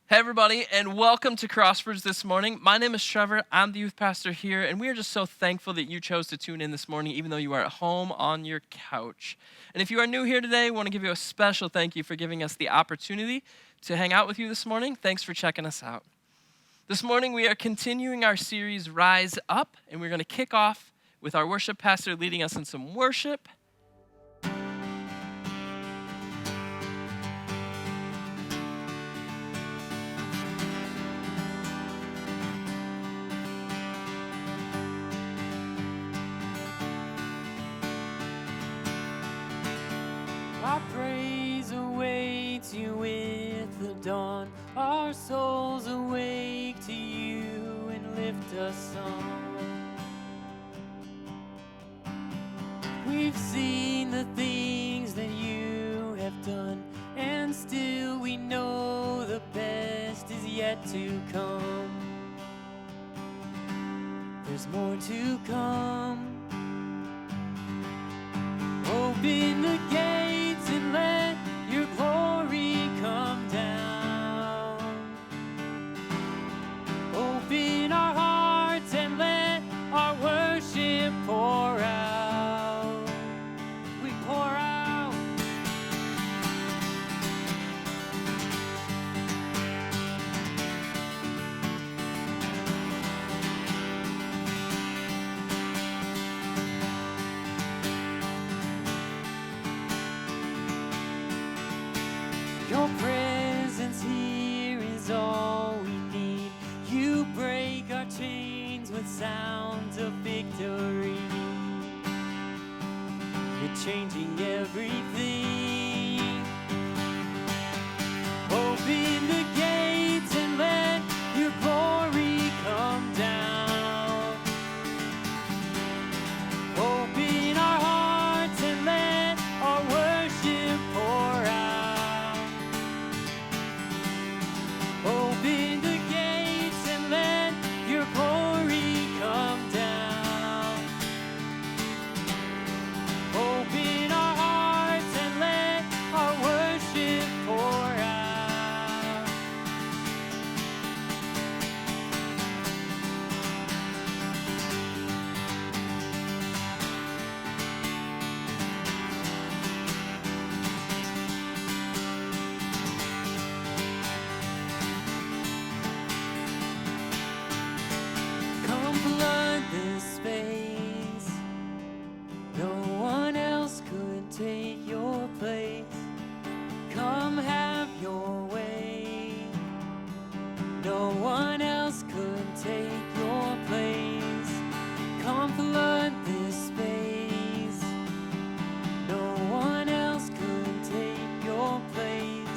Hey, everybody, and welcome to Crosswords this morning. My name is Trevor. I'm the youth pastor here, and we are just so thankful that you chose to tune in this morning, even though you are at home on your couch. And if you are new here today, I want to give you a special thank you for giving us the opportunity to hang out with you this morning. Thanks for checking us out. This morning, we are continuing our series, Rise Up, and we're going to kick off with our worship pastor leading us in some worship. Our praise awaits you with the dawn. Our souls awake to you and lift us on. We've seen the things that you have done, and still we know the best is yet to come. There's more to come. Open the gates and let your glory come down. Open our hearts and let our worship pour out. We pour out. Your presence here is all we need. You break our chains with sounds of victory. You're changing everything. Open the gates and let your glory come down. Open our hearts and let our worship pour out. Open the gates and let your glory come down. Open our hearts and let our worship pour out. Come flood this space. No one else could take your place. Come have your way. No one else could take your place. Come flood this space. No one else could take your place.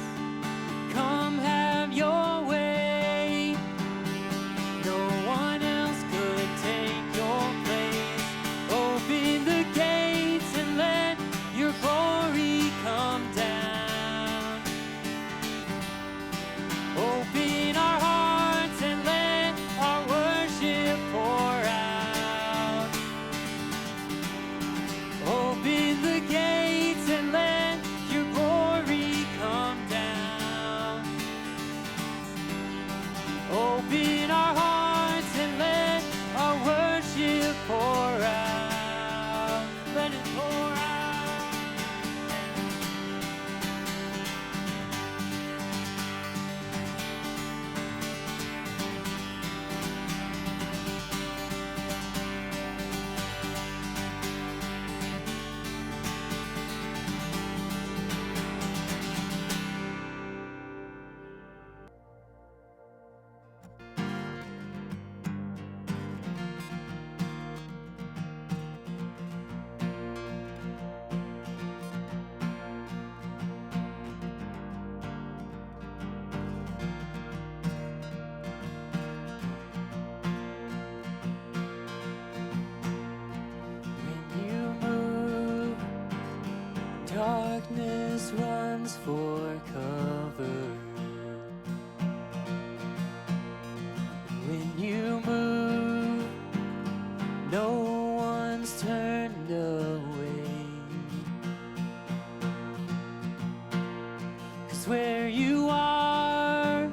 Come have your way. No one else could take your place. Open the gates and let your glory come down. Open our hearts and let our worship pour out. Open the gates and let your glory come down. Open our hearts and let our worship pour out. Let it pour out. When you move, darkness runs for cover. When you move, no one's turned away. 'Cause where you are,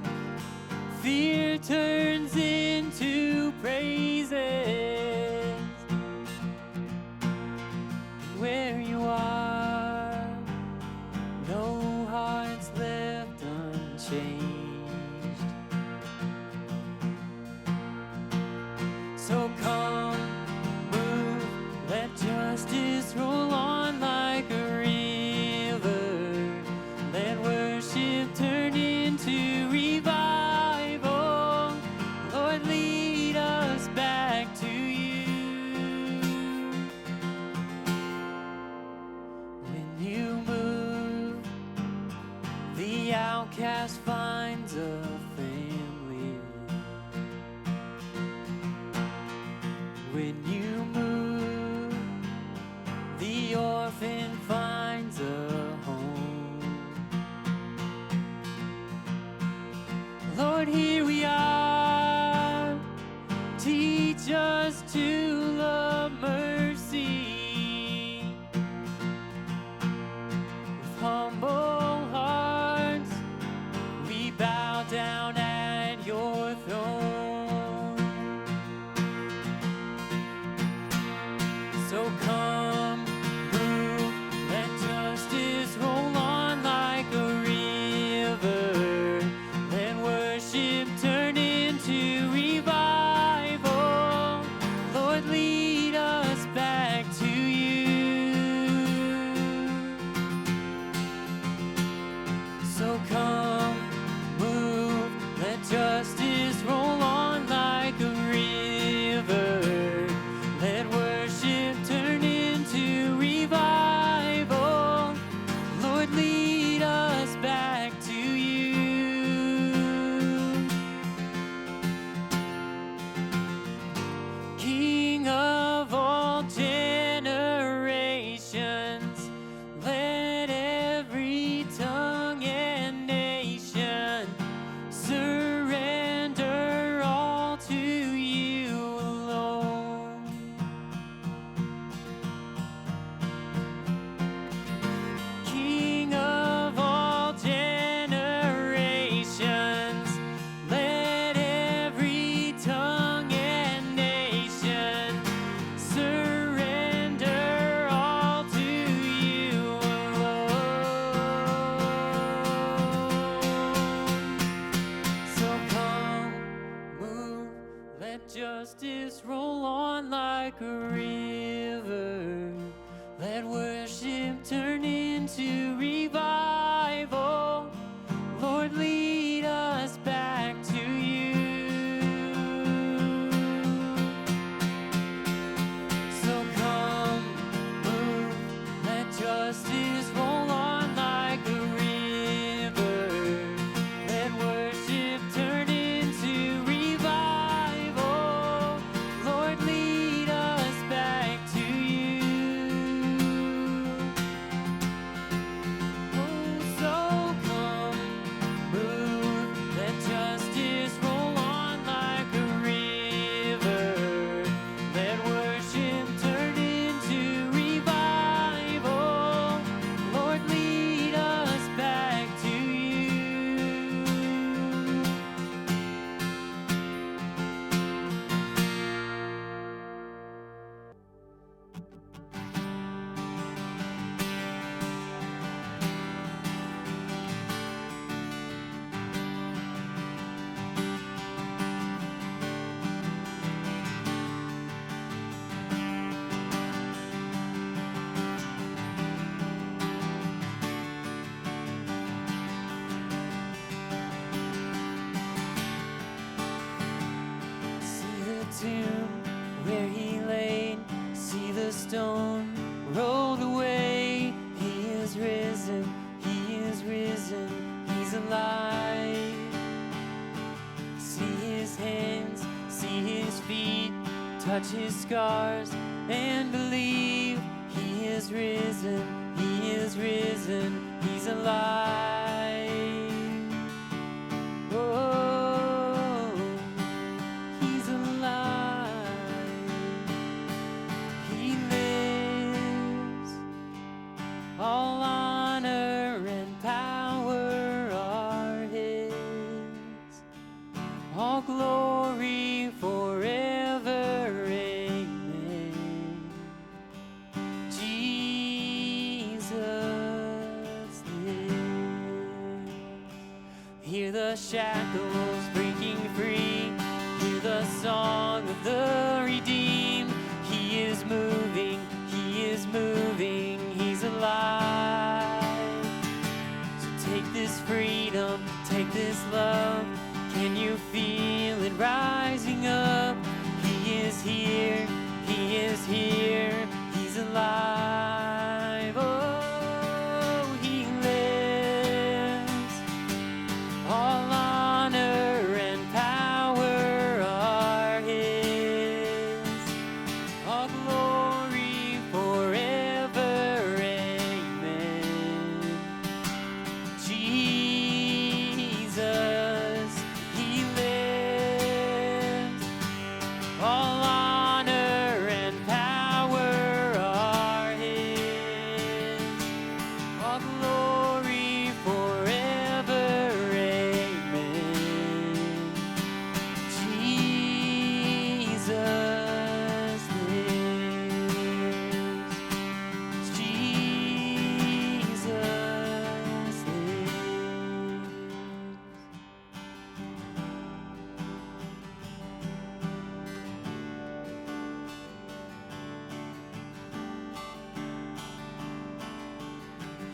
So come, move, let justice roll on like a river. Let worship turn into revival. Lord, lead us back to you. When you move, the outcast finds a family. When you move, the orphan finds a home. Lord, here we are. Teach us to love mercy. With humble hearts, we bow down at your throne. So come, move, let justice roll on like a river. Let worship turn into revival. Lord, lead us back to you. So come, move, let justice roll on like a river. Let worship turn into revival. Lord, lead us back to you. King of all generations, let every tongue and nation surrender all to you alone. King of all generations, let every tongue and nation surrender all to you alone. So come, move, let justice roll on like a river. Let worship turn into revival. Lord, lead us back to you. So come, move, let justice roll on like a river. Let worship turn into revival. Lord, lead us back to you. Oh, so come, move, let justice roll on like a river. Let worship turn into revival. Lord, lead us back to you. See the tomb where he laid, see the stone rolled away. He is risen, he's alive. See his hands, see his feet, touch his scars and believe. He is risen, he's alive. Oh, he's alive. He lives. All honor and power are his. All glory forever. Amen. Jesus lives. Hear the shackles breaking free. Hear the song of the this freedom, take this love. Can you feel it rising up? He is here, he is here, he's alive. Oh, he lives. All honor and power are his. All glory forever, amen. Jesus, he lives. All honor and power are his. All glory forever, amen. Jesus lives. Jesus lives.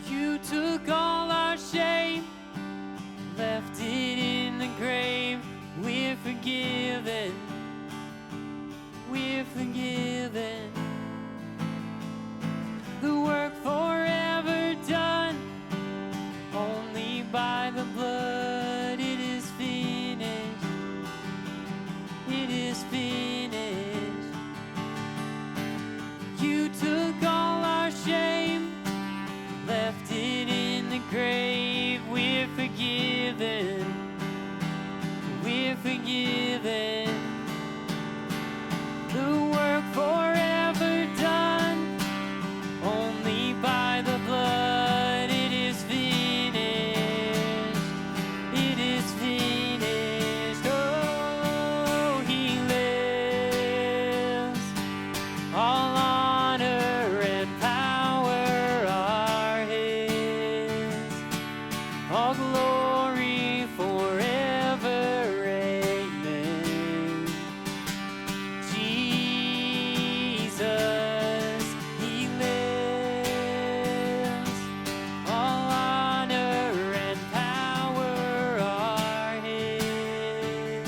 You took all our shame, left it in the grave. We're forgiven. We're forgiven. The work forever done, only by the blood. It is finished. It is finished. You took all our shame, left it in the grave. We're forgiven. We're forgiven. The work forever done, only by the blood. It is finished. It is finished. Oh, he lives. All honor and power are his. All glory forever, amen. Jesus, he lives. All honor and power are his.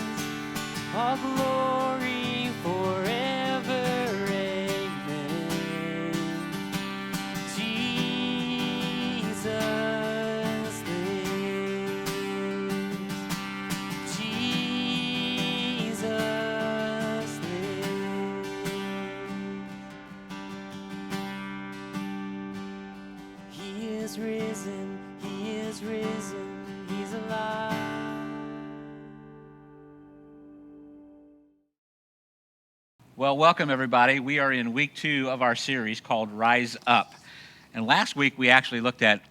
All glory forever, amen. Jesus lives. Jesus lives. He is risen, he is risen, he's alive. Well, welcome everybody. We are in week 2 of our series called Rise Up. And last week we actually looked at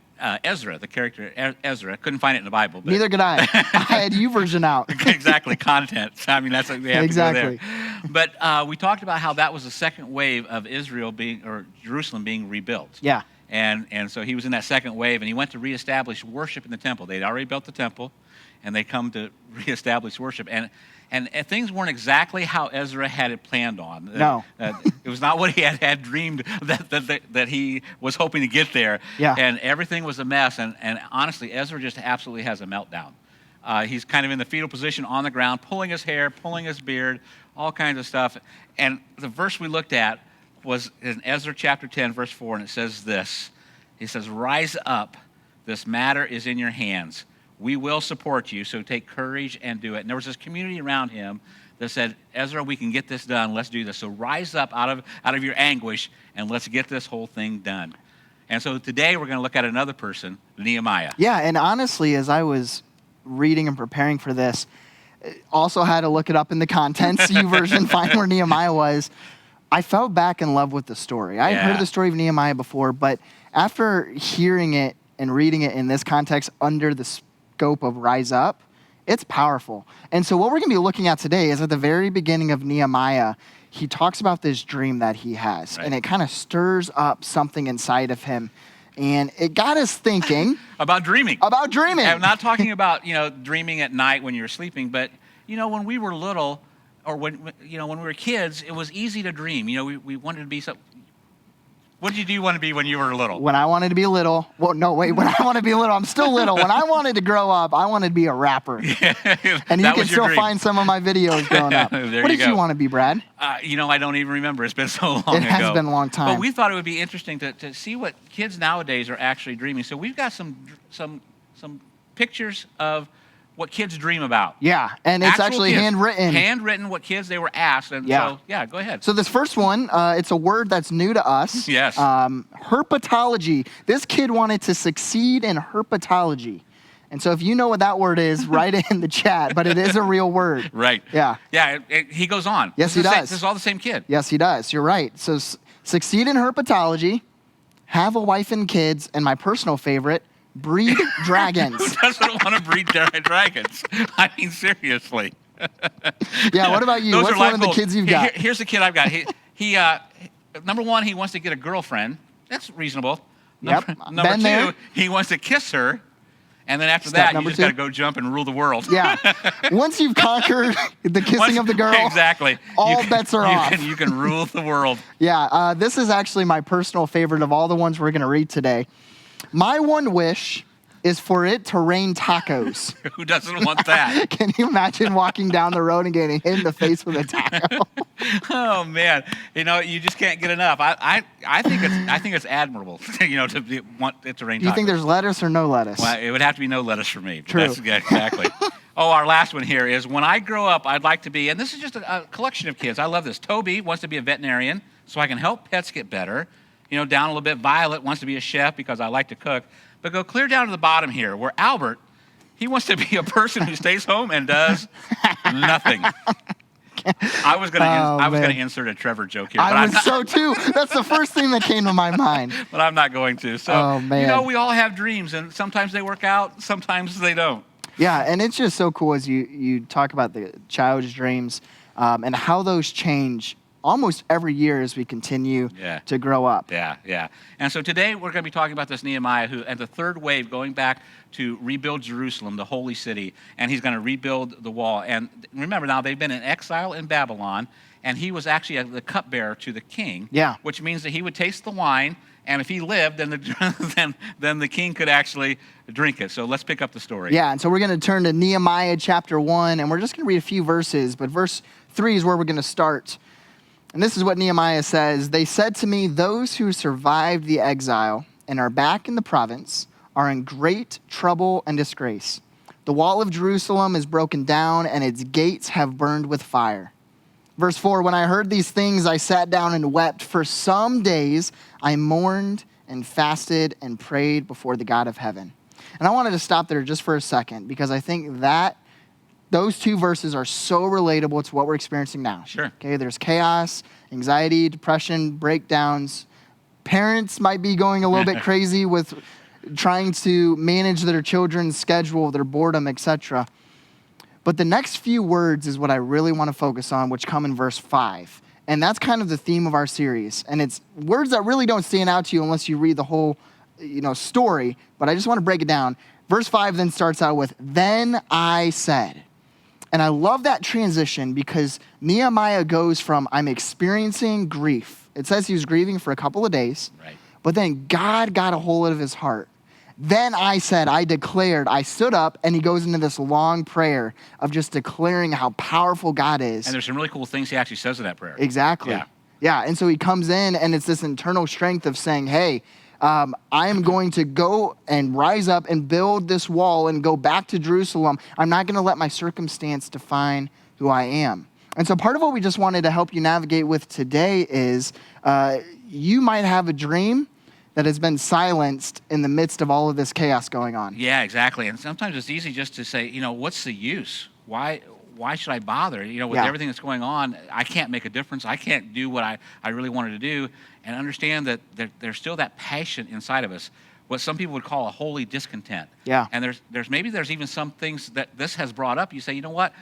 Ezra, the character Ezra. Couldn't find it in the Bible. But Neither could I. I had YouVersion out. exactly, content. I mean, that's what we have Exactly. to go there. But we talked about how that was the second wave of Israel or Jerusalem being rebuilt. Yeah. And so he was in that second wave, and he went to reestablish worship in the temple. They'd already built the temple, and they come to reestablish worship. And things weren't exactly how Ezra had it planned on. No. It was not what he had dreamed that he was hoping to get there. Yeah. And everything was a mess. And honestly, Ezra just absolutely has a meltdown. He's kind of in the fetal position on the ground, pulling his hair, pulling his beard, all kinds of stuff. And the verse we looked at was in Ezra chapter 10, verse 4, and it says this. He says, "Rise up, this matter is in your hands. We will support you, so take courage and do it." And there was this community around him that said, "Ezra, we can get this done. Let's do this. So rise up out of your anguish, and let's get this whole thing done." And so today we're going to look at another person, Nehemiah. Yeah, and honestly, as I was reading and preparing for this, also had to look it up in the contents, YouVersion, find where Nehemiah was. I fell back in love with the story. I had heard the story of Nehemiah before, but after hearing it and reading it in this context under the scope of Rise Up, it's powerful. And so what we're going to be looking at today is at the very beginning of Nehemiah, he talks about this dream that he has, and it kind of stirs up something inside of him. And it got us thinking about dreaming. About dreaming. I'm not talking about, dreaming at night when you're sleeping, but, when we were little, or when we were kids, it was easy to dream. We wanted to be What did you want to be when you were little? When I wanted to be little, when I want to be little, I'm still little. When I wanted to grow up, I wanted to be a rapper. And you That can was your still dream. find some of my videos growing up. There What you did go. you want to be, Brad? I don't even remember. It's been so long ago. It has been a long time. But we thought it would be interesting to see what kids nowadays are actually dreaming. So we've got some pictures of what kids dream about. Yeah, and it's Actual actually kids. handwritten. Handwritten what kids they were asked. And Yeah. so, yeah, go ahead. So this first one, it's a word that's new to us. Yes. Herpetology. This kid wanted to succeed in herpetology. And so if you know what that word is, write it in the chat, but it is a real word. Right. Yeah. Yeah, he goes on. Yes, This he is the does. This is all the same kid. Yes, he does. You're right. So succeed in herpetology, have a wife and kids, and my personal favorite, breed dragons. Who doesn't want to breed dragons? I mean, seriously. Yeah, what about you? Those What's are one life of the goals. kids you've got? Here's the kid I've got. He number one, he wants to get a girlfriend. That's reasonable. Yep, Number been two, there. he wants to kiss her. And then after Step that, you number just two. got to go jump and rule the world. Yeah. Once you've conquered the kissing of the girl, exactly. all You bets are you off. You can rule the world. Yeah, this is actually my personal favorite of all the ones we're going to read today. My one wish is for it to rain tacos. Who doesn't want that? Can you imagine walking down the road and getting hit in the face with a taco? Oh man, you just can't get enough. I think it's admirable, to want it to rain. Do you think tacos. there's lettuce or no lettuce? Well, it would have to be no lettuce for me. But True. That's, yeah, exactly. Oh, our last one here is when I grow up, I'd like to be, and this is just a collection of kids. I love this. Toby wants to be a veterinarian so I can help pets get better. Down a little bit. Violet wants to be a chef because I like to cook. But go clear down to the bottom here where Albert, he wants to be a person who stays home and does nothing. I was gonna insert a Trevor joke here, but I I'm was not, so too. That's the first thing that came to my mind. but I'm not going to. So Oh, man. we all have dreams, and sometimes they work out, sometimes they don't. Yeah, and it's just so cool as you talk about the child's dreams and how those change almost every year as we continue to grow up. Yeah, yeah. And so today we're going to be talking about this Nehemiah and the third wave going back to rebuild Jerusalem, the holy city, and he's going to rebuild the wall. And remember now, they've been in exile in Babylon, and he was actually the cupbearer to the king, which means that he would taste the wine, and if he lived, then then the king could actually drink it. So let's pick up the story. Yeah, and so we're going to turn to Nehemiah chapter 1, and we're just going to read a few verses, but verse 3 is where we're going to start. And this is what Nehemiah says. They said to me, those who survived the exile and are back in the province are in great trouble and disgrace. The wall of Jerusalem is broken down and its gates have burned with fire. Verse 4, when I heard these things, I sat down and wept. For some days I mourned and fasted and prayed before the God of heaven. And I wanted to stop there just for a second because I think that those two verses are so relatable to what we're experiencing now. Sure. Okay, there's chaos, anxiety, depression, breakdowns. Parents might be going a little bit crazy with trying to manage their children's schedule, their boredom, etc. But the next few words is what I really want to focus on, which come in verse 5. And that's kind of the theme of our series. And it's words that really don't stand out to you unless you read the whole, story. But I just want to break it down. Verse 5 then starts out with, then I said. And I love that transition because Nehemiah goes from, I'm experiencing grief. It says he was grieving for a couple of days. Right. But then God got a hold of his heart. Then I said, I declared, I stood up, and he goes into this long prayer of just declaring how powerful God is. And there's some really cool things he actually says in that prayer. Exactly. Yeah. And so he comes in, and it's this internal strength of saying, hey, I am going to go and rise up and build this wall and go back to Jerusalem. I'm not going to let my circumstance define who I am. And so part of what we just wanted to help you navigate with today is you might have a dream that has been silenced in the midst of all of this chaos going on. Yeah, exactly. And sometimes it's easy just to say, what's the use? Why should I bother? With everything that's going on, I can't make a difference. I can't do what I really wanted to do. And understand that there's still that passion inside of us, what some people would call a holy discontent. Yeah. And there's even some things that this has brought up. You say, you know what?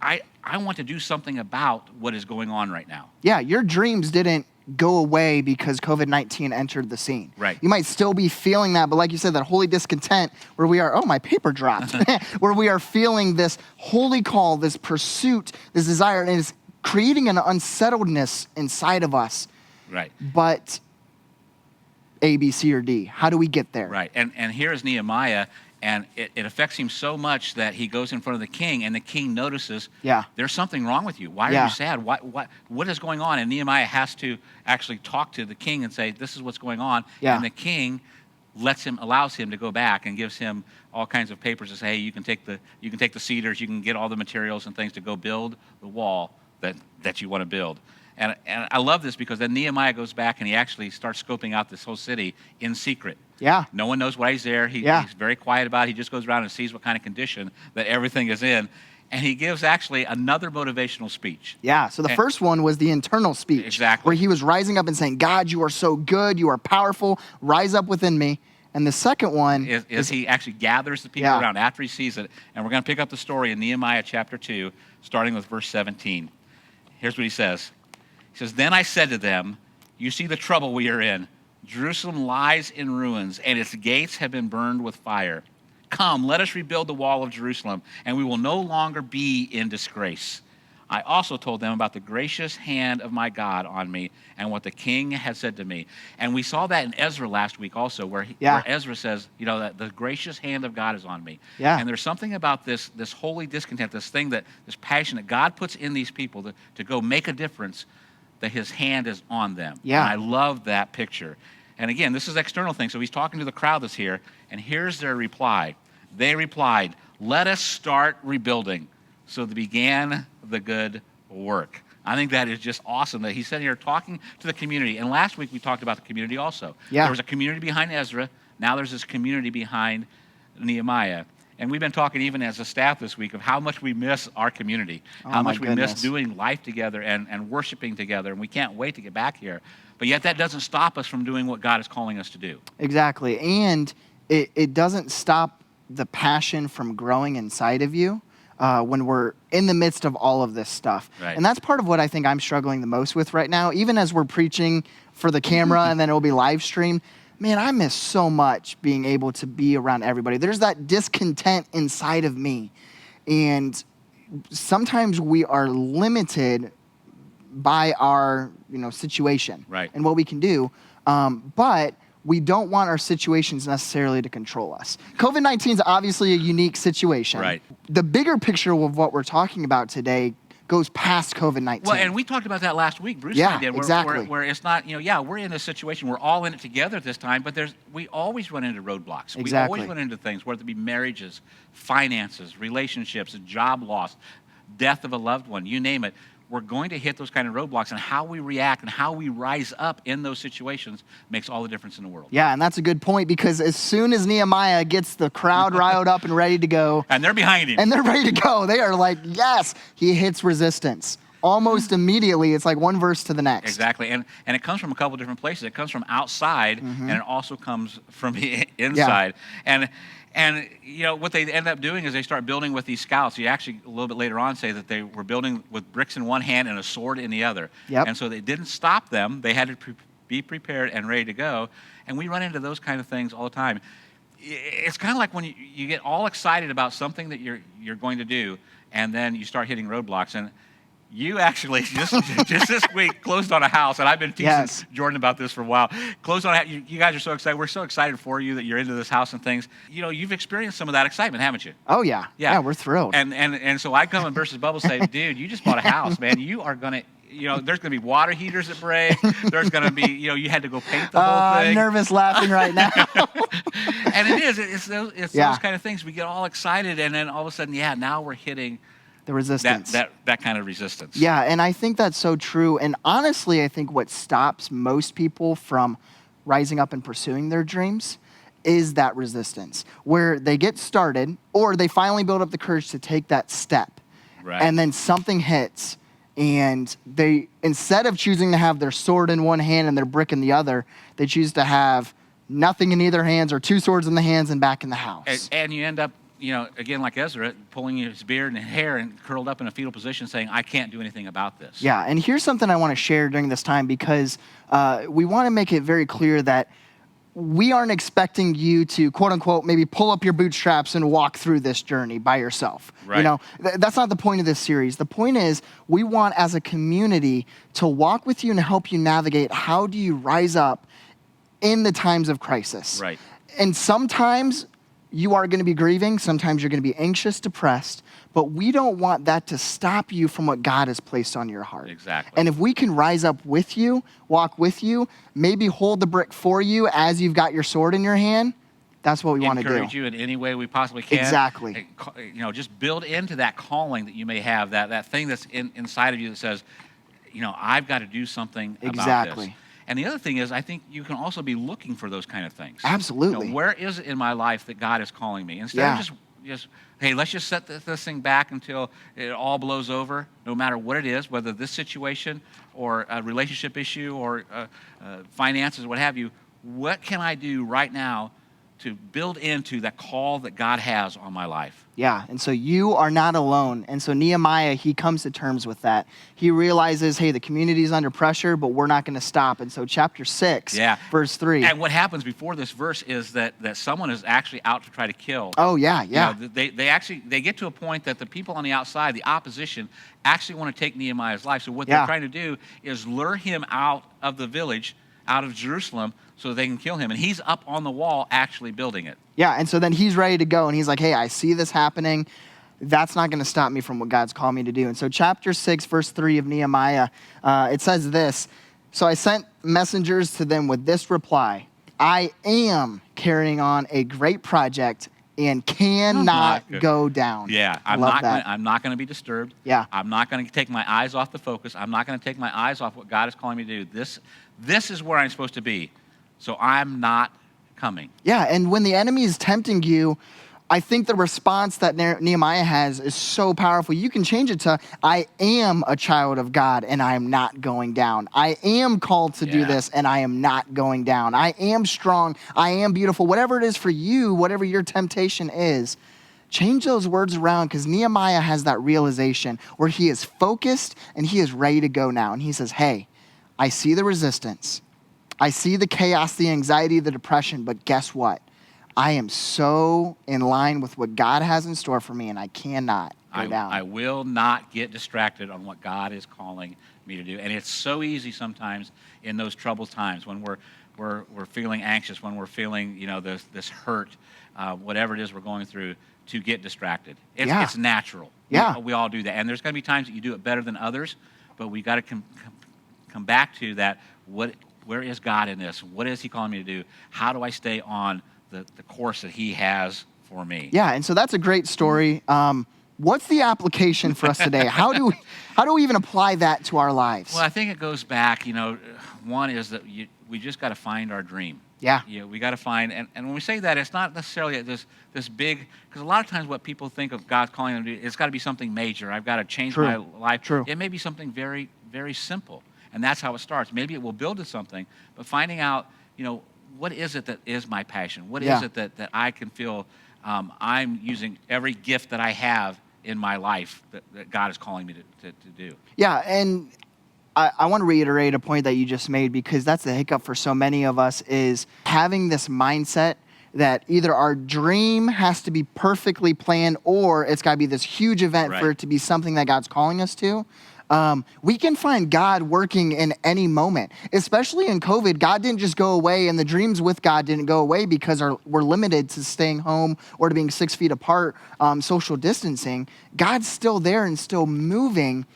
I want to do something about what is going on right now. Yeah, your dreams didn't go away because COVID-19 entered the scene. Right. You might still be feeling that, but like you said, that holy discontent where we are, oh, my paper dropped, where we are feeling this holy call, this pursuit, this desire, and it's creating an unsettledness inside of us. Right. But A, B, C, or D? How do we get there? Right. And here is Nehemiah, and it affects him so much that he goes in front of the king, and the king notices, Yeah. there's something wrong with you. Why are Yeah. you sad? What is going on? And Nehemiah has to actually talk to the king and say, this is what's going on. Yeah. And the king allows him to go back and gives him all kinds of papers to say, hey, you can take the cedars, you can get all the materials and things to go build the wall that you want to build. And I love this because then Nehemiah goes back and he actually starts scoping out this whole city in secret. Yeah. No one knows why he's there. He's very quiet about it. He just goes around and sees what kind of condition that everything is in. And he gives actually another motivational speech. Yeah. So the first one was the internal speech. Exactly. Where he was rising up and saying, God, you are so good. You are powerful. Rise up within me. And the second one is he actually gathers the people around after he sees it. And we're going to pick up the story in Nehemiah chapter 2, starting with verse 17. Here's what he says. He says, then I said to them, you see the trouble we are in. Jerusalem lies in ruins, and its gates have been burned with fire. Come, let us rebuild the wall of Jerusalem, and we will no longer be in disgrace. I also told them about the gracious hand of my God on me and what the king had said to me. And we saw that in Ezra last week also, where Ezra says, that the gracious hand of God is on me. Yeah. And there's something about this holy discontent, this passion that God puts in these people to go make a difference, that his hand is on them. Yeah. And I love that picture. And again, this is external thing. So he's talking to the crowd that's here, and here's their reply. They replied, let us start rebuilding. So they began the good work. I think that is just awesome that he's sitting here talking to the community. And last week we talked about the community also. Yeah. There was a community behind Ezra. Now there's this community behind Nehemiah. And we've been talking even as a staff this week of how much we miss our community, how much we miss doing life together and worshiping together. And we can't wait to get back here. But yet that doesn't stop us from doing what God is calling us to do. Exactly. And it doesn't stop the passion from growing inside of you when we're in the midst of all of this stuff. Right. And that's part of what I think I'm struggling the most with right now. Even as we're preaching for the camera and then it'll be live streamed, man, I miss so much being able to be around everybody. There's that discontent inside of me. And sometimes we are limited by our situation and what we can do. But we don't want our situations necessarily to control us. COVID-19 is obviously a unique situation. Right. The bigger picture of what we're talking about today goes past COVID-19. Well, and we talked about that last week. Bruce and I did. Exactly. Where it's not, we're in a situation, we're all in it together at this time, but we always run into roadblocks. Exactly. We always run into things, whether it be marriages, finances, relationships, job loss, death of a loved one, you name it. We're going to hit those kind of roadblocks, and how we react and how we rise up in those situations makes all the difference in the world. Yeah, and that's a good point, because as soon as Nehemiah gets the crowd riled up and ready to go, and they're behind him. And they're ready to go. They are like, yes, he hits resistance. Almost immediately, it's like one verse to the next. Exactly, and it comes from a couple different places. It comes from outside, and it also comes from the inside. Yeah. And what they end up doing is they start building with these scouts. You actually, a little bit later on, say that they were building with bricks in one hand and a sword in the other. Yep. And so they didn't stop them. They had to be prepared and ready to go. And we run into those kind of things all the time. It's kind of like when you get all excited about something that you're going to do, and then you start hitting roadblocks. And you actually just this week closed on a house, and I've been teaching Jordan about this for a while. Closed on a house. You guys are so excited. We're so excited for you that you're into this house and things. You've experienced some of that excitement, haven't you? Oh yeah. Yeah, we're thrilled. And so I come and Versus Bubble say, dude, you just bought a house, man. You are gonna. There's going to be water heaters that break. There's going to be, you had to go paint the whole thing. I'm nervous laughing right now. And it is. It's those kind of things. We get all excited, and then all of a sudden, now we're hitting the resistance. That kind of resistance. Yeah, and I think that's so true. And honestly, I think what stops most people from rising up and pursuing their dreams is that resistance, where they get started, or they finally build up the courage to take that step. Right. And then something hits, and they, instead of choosing to have their sword in one hand and their brick in the other, they choose to have nothing in either hands, or two swords in the hands and back in the house. And you end up, again, like Ezra, pulling his beard and hair and curled up in a fetal position saying, I can't do anything about this. Yeah, and here's something I want to share during this time, because we want to make it very clear that we aren't expecting you to, quote unquote, maybe pull up your bootstraps and walk through this journey by yourself. Right. That's not the point of this series. The point is, we want as a community to walk with you and help you navigate how do you rise up in the times of crisis. Right. And sometimes you are going to be grieving. Sometimes you're going to be anxious, depressed. But we don't want that to stop you from what God has placed on your heart. Exactly. And if we can rise up with you, walk with you, maybe hold the brick for you as you've got your sword in your hand, that's what we want to do. Encourage you in any way we possibly can. Exactly. You know, just build into that calling that you may have, that thing that's inside of you that says, you know, I've got to do something about Exactly. this. And the other thing is, I think you can also be looking for those kind of things. Absolutely. You know, where is it in my life that God is calling me? Instead of just, hey, let's just set this thing back until it all blows over, no matter what it is, whether this situation or a relationship issue or finances, what have you. What can I do right now to build into that call that God has on my life? Yeah, and so you are not alone. And so Nehemiah, he comes to terms with that. He realizes, hey, the community is under pressure, but we're not going to stop. And so chapter 6, verse 3. And what happens before this verse is that someone is actually out to try to kill. Oh, yeah. You know, they get to a point that the people on the outside, the opposition, actually want to take Nehemiah's life. So what they're trying to do is lure him out of the village, out of Jerusalem, so they can kill him. And he's up on the wall actually building it. Yeah, and so then he's ready to go, and he's like, hey, I see this happening. That's not going to stop me from what God's called me to do. And so chapter 6, verse 3 of Nehemiah, it says this, so I sent messengers to them with this reply, I am carrying on a great project and cannot go down. Yeah, I'm not going to be disturbed. Yeah. I'm not going to take my eyes off the focus. I'm not going to take my eyes off what God is calling me to do. This is where I'm supposed to be. So I'm not coming. Yeah, and when the enemy is tempting you, I think the response that Nehemiah has is so powerful. You can change it to, I am a child of God and I am not going down. I am called to do this and I am not going down. I am strong. I am beautiful. Whatever it is for you, whatever your temptation is, change those words around, because Nehemiah has that realization where he is focused and he is ready to go now. And he says, hey, I see the resistance. I see the chaos, the anxiety, the depression, but guess what? I am so in line with what God has in store for me, and I cannot go down. I will not get distracted on what God is calling me to do. And it's so easy sometimes in those troubled times when we're feeling anxious, when we're feeling, you know, this hurt, whatever it is we're going through, to get distracted. It's natural. Yeah. We all do that. And there's going to be times that you do it better than others, but we got to come back to that. Where is God in this? What is he calling me to do? How do I stay on the course that he has for me? Yeah, and so that's a great story. What's the application for us today? How do we even apply that to our lives? Well, I think it goes back, you know, one is that we just got to find our dream. Yeah. You know, we got to find, and when we say that, it's not necessarily this big, because a lot of times what people think of God calling them to do, it's got to be something major. I've got to change my life. True. It may be something very, very simple, and that's how it starts. Maybe it will build to something, but finding out, you know, what is it that is my passion? What is it that I can feel I'm using every gift that I have in my life that God is calling me to do? Yeah, and I want to reiterate a point that you just made, because that's the hiccup for so many of us, is having this mindset that either our dream has to be perfectly planned or it's got to be this huge event for it to be something that God's calling us to. We can find God working in any moment, especially in COVID. God didn't just go away, and the dreams with God didn't go away because we're limited to staying home or to being 6 feet apart, social distancing. God's still there and still moving.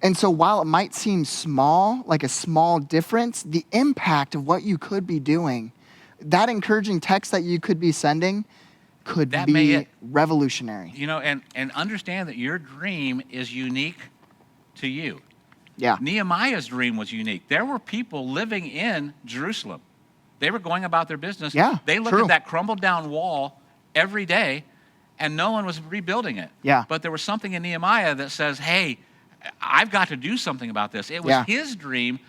And so while it might seem small, like a small difference, the impact of what you could be doing, that encouraging text that you could be sending could be revolutionary. You know, and understand that your dream is unique to you. Yeah. Nehemiah's dream was unique. There were people living in Jerusalem. They were going about their business. Yeah, they looked at that crumbled down wall every day, and no one was rebuilding it. Yeah. But there was something in Nehemiah that says, hey, I've got to do something about this. It was his dream,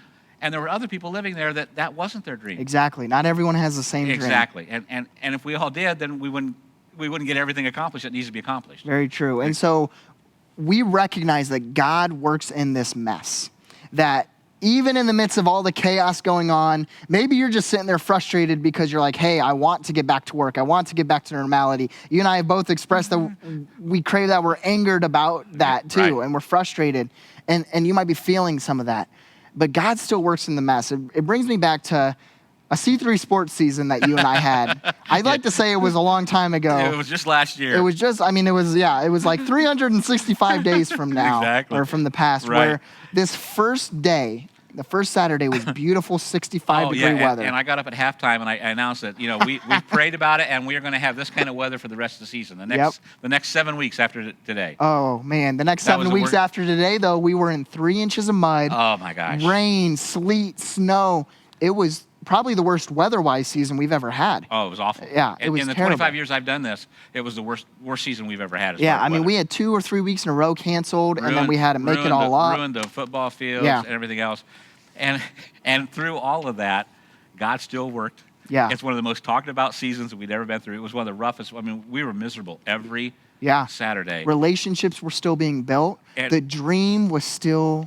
and there were other people living there that wasn't their dream. Exactly. Not everyone has the same dream. Exactly. And if we all did, then we wouldn't get everything accomplished that needs to be accomplished. Very true. And so we recognize that God works in this mess, that even in the midst of all the chaos going on, maybe you're just sitting there frustrated because you're like, hey, I want to get back to work. I want to get back to normality. You and I have both expressed that we crave that. We're angered about that too, and we're frustrated. And you might be feeling some of that. But God still works in the mess. It brings me back to a C3 sports season that you and I had. I'd like to say it was a long time ago. It was just last year. It was just, I mean, it was like 365 days from now. Exactly. Or from the past, Right. where this first day, the first Saturday was beautiful 65-degree weather. And I got up at halftime and I announced that, we prayed about it and we are going to have this kind of weather for the rest of the season, the next 7 weeks after today. Oh, man. The next That 7 was the weeks worst. after today, though, we were in 3 inches of mud, Oh, my gosh. rain, sleet, snow. It was probably the worst weather-wise season we've ever had. Oh, it was awful. Yeah, it was in the terrible. 25 years I've done this, it was the worst season we've ever had. Yeah, I mean, we had 2 or 3 weeks in a row canceled, and then we had to make it ruined all up. Ruined the football fields Yeah. and everything else. And through all of that, God still worked. Yeah. It's one of the most talked about seasons that we'd ever been through. It was one of the roughest. I mean, we were miserable every Yeah. Saturday. Relationships were still being built. And- The dream was still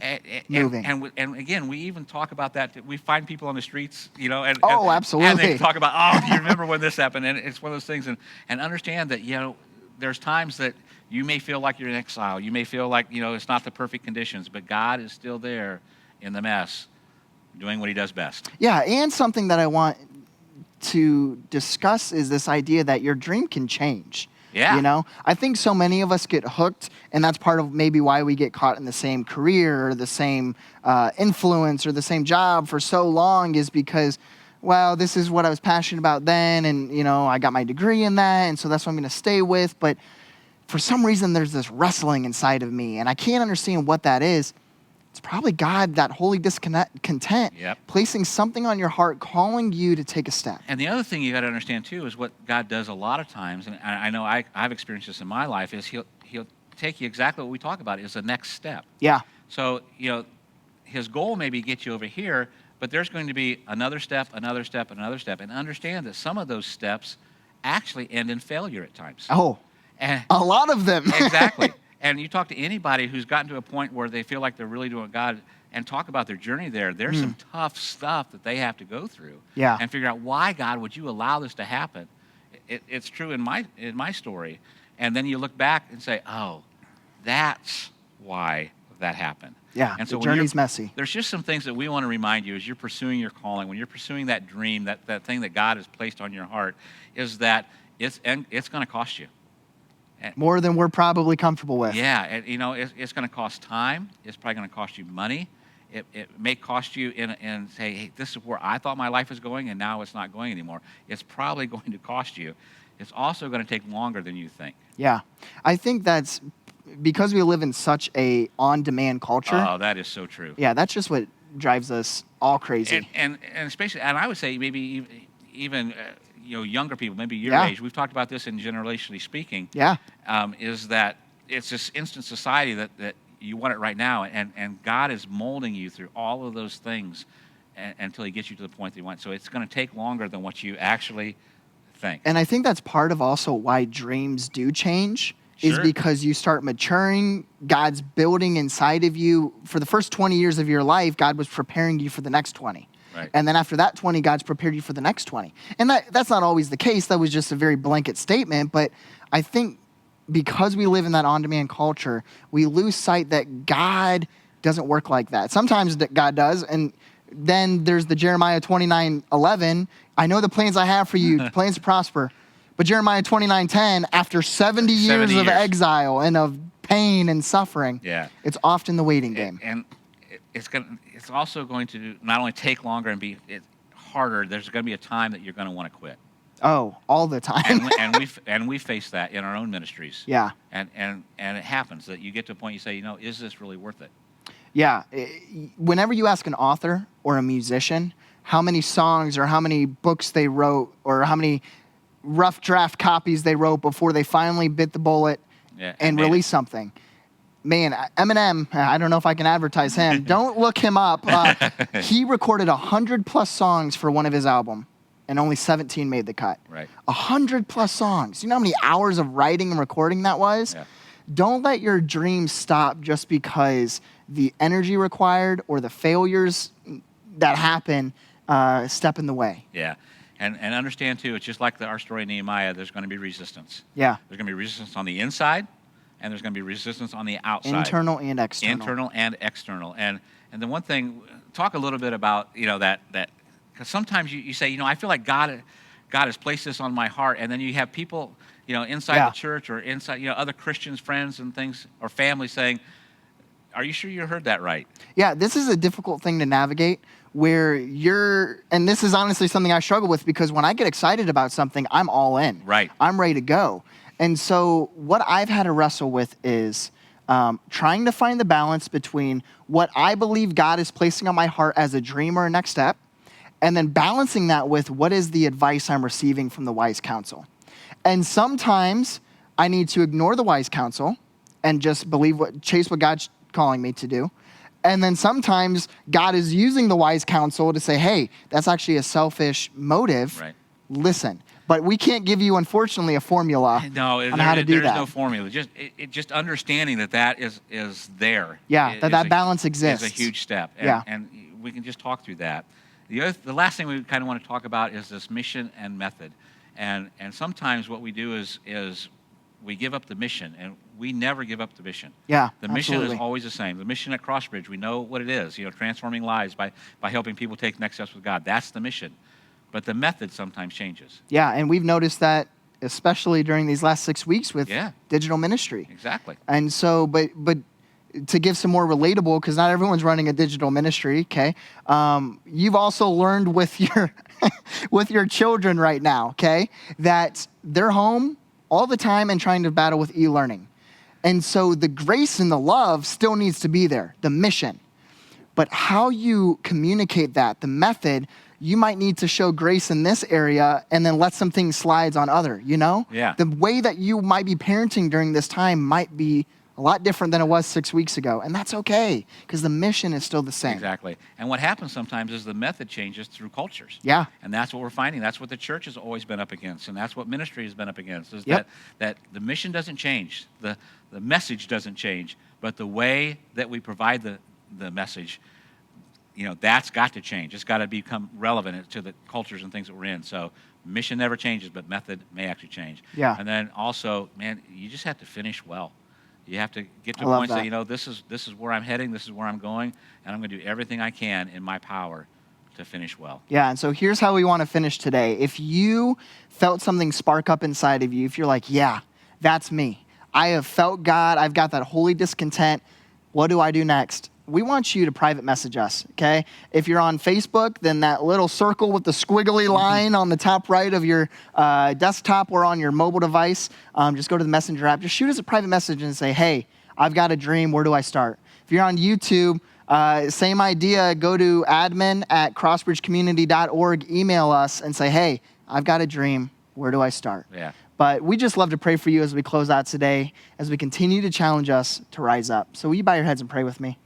moving. And again, we even talk about that. We find people on the streets, and Oh, and absolutely. they talk about, oh, do you remember when this happened? And it's one of those things. And understand that, there's times that you may feel like you're in exile. You may feel like, it's not the perfect conditions, but God is still there in the mess, doing what he does best. Yeah, and something that I want to discuss is this idea that your dream can change. Yeah. I think so many of us get hooked, and that's part of maybe why we get caught in the same career or the same influence or the same job for so long, is because, well, this is what I was passionate about then, and, I got my degree in that, and so that's what I'm going to stay with. But for some reason, there's this wrestling inside of me, and I can't understand what that is. It's probably God, that holy discontent, Yep. placing something on your heart, calling you to take a step. And the other thing you got to understand too is what God does a lot of times, and I know I've experienced this in my life, is he'll take you exactly what we talk about is the next step. Yeah, So his goal may be get you over here, but there's going to be another step, another step, another step, and understand that some of those steps actually end in failure at times. oh, And, a lot of them. exactly. And you talk to anybody who's gotten to a point where they feel like they're really doing God and talk about their journey there. There's some tough stuff that they have to go through. Yeah. And figure out, why, God, would you allow this to happen? It's true in my story. And then you look back and say, oh, that's why that happened. Yeah, And so the when you're- journey's messy. There's just some things that we want to remind you as you're pursuing your calling, when you're pursuing that dream, that thing that God has placed on your heart, is that it's going to cost you. More than we're probably comfortable with. Yeah, and, it's going to cost time. It's probably going to cost you money. It may cost you in say, hey, this is where I thought my life was going, and now it's not going anymore. It's probably going to cost you. It's also going to take longer than you think. Yeah. I think that's because we live in such a on-demand culture. Oh, that is so true. Yeah, that's just what drives us all crazy. And especially, and I would say maybe even younger people, maybe your Yeah. age. We've talked about this in generationally speaking. Yeah. Is that it's this instant society that you want it right now, and God is molding you through all of those things until He gets you to the point that you want. So it's going to take longer than what you actually think. And I think that's part of also why dreams do change, is Sure. because you start maturing. God's building inside of you. For the first 20 years of your life, God was preparing you for the next 20. Right. And then after that 20, God's prepared you for the next 20. And that's not always the case. That was just a very blanket statement. But I think because we live in that on-demand culture, we lose sight that God doesn't work like that. Sometimes God does. And then there's the Jeremiah 29:11. I know the plans I have for you, plans to prosper. But Jeremiah 29:10, after 70 years 70 of years. exile and of pain and suffering, Yeah. it's often the waiting game. And it's also going to not only take longer and be harder. There's going to be a time that you're going to want to quit. Oh, all the time. and we face that in our own ministries. Yeah. And it happens that you get to a point you say, is this really worth it? Yeah. Whenever you ask an author or a musician how many songs or how many books they wrote or how many rough draft copies they wrote before they finally bit the bullet and made it. released something. Man, Eminem, I don't know if I can advertise him. Don't look him up. He recorded 100+ songs for one of his albums, and only 17 made the cut. Right. 100+ songs. You know how many hours of writing and recording that was? Yeah. Don't let your dreams stop just because the energy required or the failures that happen step in the way. Yeah. And understand, too, it's just like our story in Nehemiah, there's going to be resistance. Yeah. There's going to be resistance on the inside, and there's going to be resistance on the outside. Internal and external. Internal and external. And the one thing, talk a little bit about, that Because sometimes you say, I feel like God has placed this on my heart, and then you have people, inside Yeah. the church or inside, other Christians, friends and things, or family saying, are you sure you heard that right? Yeah, this is a difficult thing to navigate where and this is honestly something I struggle with because when I get excited about something, I'm all in. Right. I'm ready to go. And so what I've had to wrestle with is trying to find the balance between what I believe God is placing on my heart as a dream or a next step, and then balancing that with what is the advice I'm receiving from the wise counsel. And sometimes I need to ignore the wise counsel and just chase what God's calling me to do. And then sometimes God is using the wise counsel to say, hey, that's actually a selfish motive. Right. Listen. But we can't give you, unfortunately, a formula on how to do there's that. no formula. Just understanding that is there. Yeah, that balance exists. Is a huge step. Yeah. And we can just talk through that. The last thing we kind of want to talk about is this mission and method. And sometimes what we do is we give up the mission, and we never give up the mission. Yeah, The mission absolutely. is always the same. The mission at Crossbridge, we know what it is, transforming lives by helping people take next steps with God. That's the mission. But the method sometimes changes. Yeah, and we've noticed that especially during these last 6 weeks with digital ministry. Exactly. And so, but to give some more relatable, because not everyone's running a digital ministry, okay? You've also learned with your with your children right now, okay, that they're home all the time and trying to battle with e-learning. And so the grace and the love still needs to be there, the mission. But how you communicate that, the method, you might need to show grace in this area and then let some things slide on other, Yeah. The way that you might be parenting during this time might be a lot different than it was 6 weeks ago. And that's okay, because the mission is still the same. Exactly. And what happens sometimes is the method changes through cultures. Yeah. And that's what we're finding. That's what the church has always been up against. And that's what ministry has been up against, is Yep. that the mission doesn't change. The message doesn't change. But the way that we provide the message, that's got to change. It's got to become relevant to the cultures and things that we're in. So mission never changes, but method may actually change. Yeah. And then also, man, you just have to finish well. You have to get to I a love point and that. say, this is where I'm heading, this is where I'm going, and I'm going to do everything I can in my power to finish well. Yeah, and so here's how we want to finish today. If you felt something spark up inside of you, if you're like, yeah, that's me. I have felt God. I've got that holy discontent. What do I do next? We want you to private message us, okay? If you're on Facebook, then that little circle with the squiggly line on the top right of your desktop or on your mobile device, just go to the Messenger app. Just shoot us a private message and say, hey, I've got a dream. Where do I start? If you're on YouTube, same idea. Go to admin@crossbridgecommunity.org. Email us and say, hey, I've got a dream. Where do I start? Yeah. But we just love to pray for you as we close out today, as we continue to challenge us to rise up. So will you bow your heads and pray with me?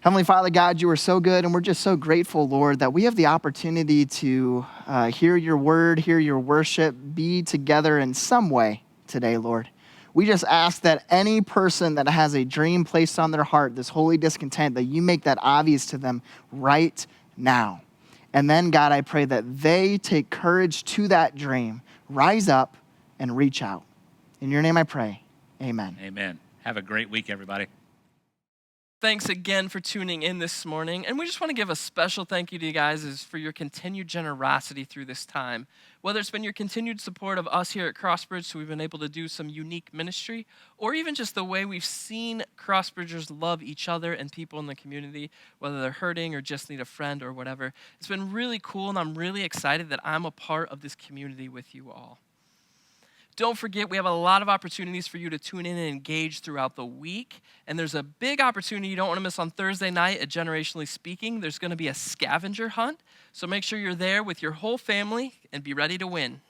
Heavenly Father, God, you are so good, and we're just so grateful, Lord, that we have the opportunity to hear your word, hear your worship, be together in some way today, Lord. We just ask that any person that has a dream placed on their heart, this holy discontent, that you make that obvious to them right now. And then, God, I pray that they take courage to that dream, rise up, and reach out. In your name I pray, amen. Amen. Have a great week, everybody. Thanks again for tuning in this morning. And we just want to give a special thank you to you guys for your continued generosity through this time. Whether it's been your continued support of us here at Crossbridge, so we've been able to do some unique ministry, or even just the way we've seen Crossbridgers love each other and people in the community, whether they're hurting or just need a friend or whatever. It's been really cool, and I'm really excited that I'm a part of this community with you all. Don't forget, we have a lot of opportunities for you to tune in and engage throughout the week. And there's a big opportunity you don't want to miss on Thursday night at Generationally Speaking. There's going to be a scavenger hunt. So make sure you're there with your whole family and be ready to win.